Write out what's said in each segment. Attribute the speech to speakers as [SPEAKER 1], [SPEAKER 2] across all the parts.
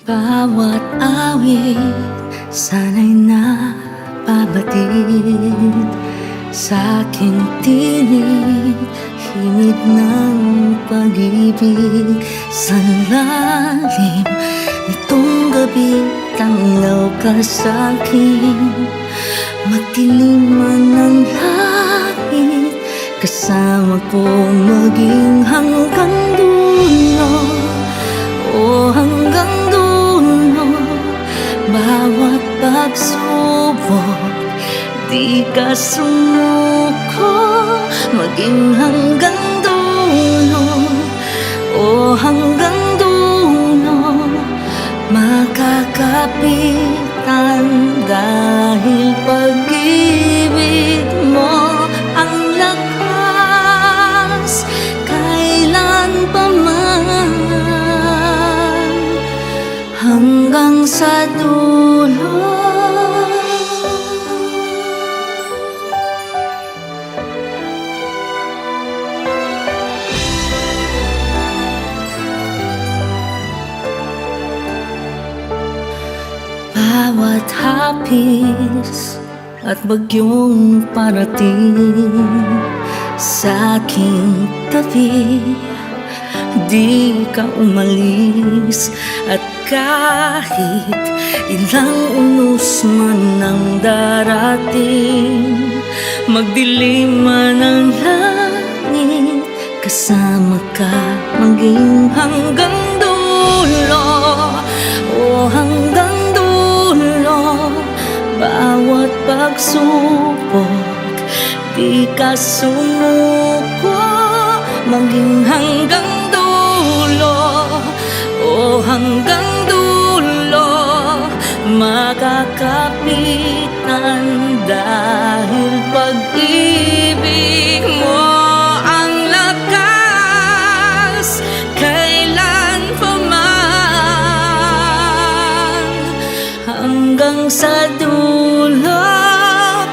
[SPEAKER 1] Bawat awit sana'y nababatid sa aking tinig, himig ng pag-ibig. Sa lalim nitong gabi, tanglaw ka sa'kin. Matilim man ang langit, kasama ko maging hanggang dulo. O hanggang dulo, bawat pagsubok, di ka sumuko. Maging hanggang dulo, o hanggang dulo, makakapitan dahil pag-ibig mo ang lakas kailan pa man, hanggang sa dulo. Bawat hapis at bagyong parating sa aking tabi, di ka umalis. At kahit ilang unos man ang darating, magdilim man ang langit, kasama ka maging hanggang dulo. O hanggang dulo, bawat pagsubok, di ka sumuko. Maging hanggang dulo, o hanggang dulo, makakapitan dahil pag-ibig mo ang lakas kailan pa man, hanggang sa dulo.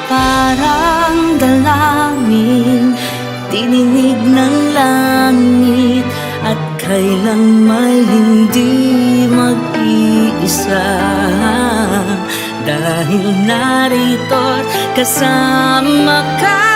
[SPEAKER 1] Parang dalangin, tininig ng langit, at kailan may hindi mag-iisa, dahil narito't kasama ka.